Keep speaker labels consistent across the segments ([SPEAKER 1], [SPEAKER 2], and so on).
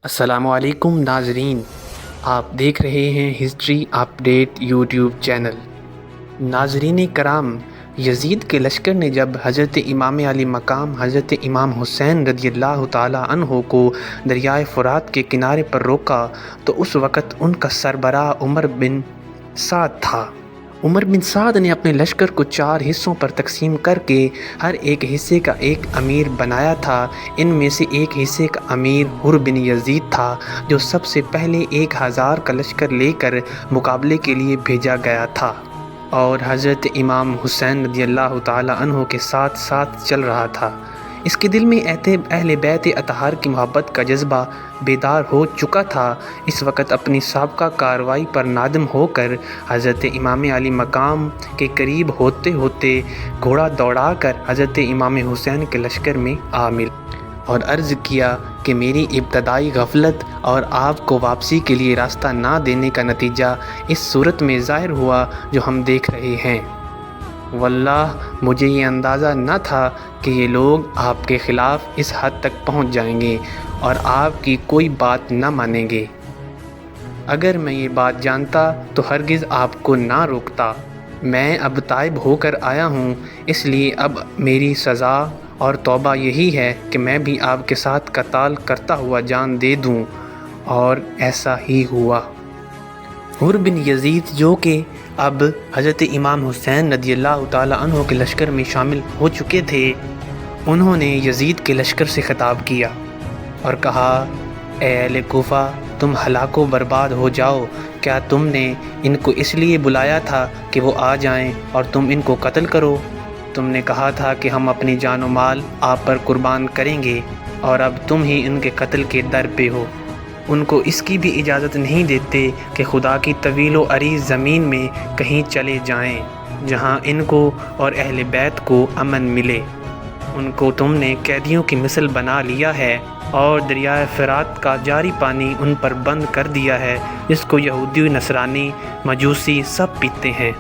[SPEAKER 1] अस्सलामु अलैकुम नाजरीन, आप देख रहे हैं हिस्ट्री अपडेट यूट्यूब चैनल। नाजरीन कराम, यज़ीद के लश्कर ने जब हज़रत इमाम अली मकाम हज़रत इमाम हुसैन रज़ियल्लाहु ताला अन्हो को दरियाए फ़ुरात के किनारे पर रोका तो उस वक़्त उनका सरबराह उमर बिन साद था। उमर बिन साद ने अपने लश्कर को 4 हिस्सों पर तकसीम करके हर एक हिस्से का एक अमीर बनाया था। इनमें से एक हिस्से का अमीर हुर बिन यज़ीद था, जो सबसे पहले 1000 का लश्कर लेकर मुकाबले के लिए भेजा गया था और हज़रत इमाम हुसैन रज़ियल्लाहु ताला अन्हो के साथ साथ चल रहा था। इसके दिल में अहले बैत अतहार की मोहब्बत का जज्बा बेदार हो चुका था। इस वक्त अपनी साबका कार्रवाई पर नादम होकर हज़रत इमाम अली मकाम के करीब होते होते घोड़ा दौड़ाकर हज़रत इमाम हुसैन के लश्कर में आ मिला और अर्ज़ किया कि मेरी इब्तदाई गफलत और आपको वापसी के लिए रास्ता ना देने का नतीजा इस सूरत में ज़ाहिर हुआ जो हम देख रहे हैं। वल्लाह, मुझे ये अंदाज़ा न था कि ये लोग आपके ख़िलाफ़ इस हद तक पहुंच जाएंगे और आपकी कोई बात न मानेंगे। अगर मैं ये बात जानता तो हरगिज़ आपको ना रोकता। मैं अब ताइब होकर आया हूँ, इसलिए अब मेरी सज़ा और तौबा यही है कि मैं भी आपके साथ कताल करता हुआ जान दे दूँ, और ऐसा ही हुआ। हुर बिन यज़ीद, जो कि अब हज़रत इमाम हुसैन रज़ियल्लाहु ताला अन्हो के लश्कर में शामिल हो चुके थे, उन्होंने यज़ीद के लश्कर से ख़िताब किया और कहा, ए अहले कूफ़ा, तुम हलाको बर्बाद हो जाओ। क्या तुमने इनको इसलिए बुलाया था कि वो आ जाएं और तुम इनको कत्ल करो? तुमने कहा था कि हम अपनी जान और माल आप पर कुर्बान करेंगे, और अब तुम ही इनके कत्ल के दर पे हो। उनको इसकी भी इजाज़त नहीं देते कि खुदा की तवील व अरीज़ ज़मीन में कहीं चले जाएं, जहां इनको और अहले बैत को अमन मिले। उनको तुमने कैदियों की मिसल बना लिया है और दरियाए फ़ुरात का जारी पानी उन पर बंद कर दिया है, जिसको यहूदी, नसरानी, मजूसी सब पीते हैं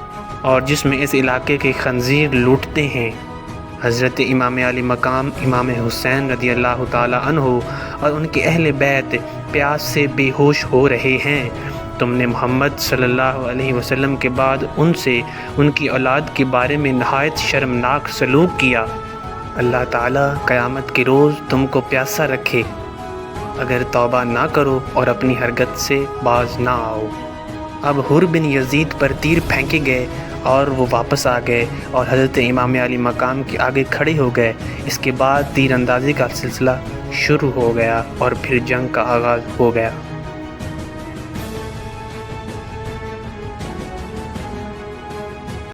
[SPEAKER 1] और जिसमें इस इलाके के खंजीर लूटते हैं। हज़रत इमाम अली मकाम इमाम हुसैन रज़ियल्लाहु ताला अन्हो और उनके अहले बैत प्यास से बेहोश हो रहे हैं। तुमने मोहम्मद सल्लल्लाहु अलैहि वसल्लम के बाद उनसे उनकी औलाद के बारे में नहायत शर्मनाक सलूक किया। अल्लाह ताला क़यामत के रोज़ तुमको प्यासा रखे अगर तौबा ना करो और अपनी हरकत से बाज ना आओ। अब हुर बिन यज़ीद पर तीर फेंके गए और वो वापस आ गए और हज़रत इमाम अली मकाम के आगे खड़े हो गए। इसके बाद तीर अंदाज़ी का सिलसिला शुरू हो गया और फिर जंग का आगाज़ हो गया।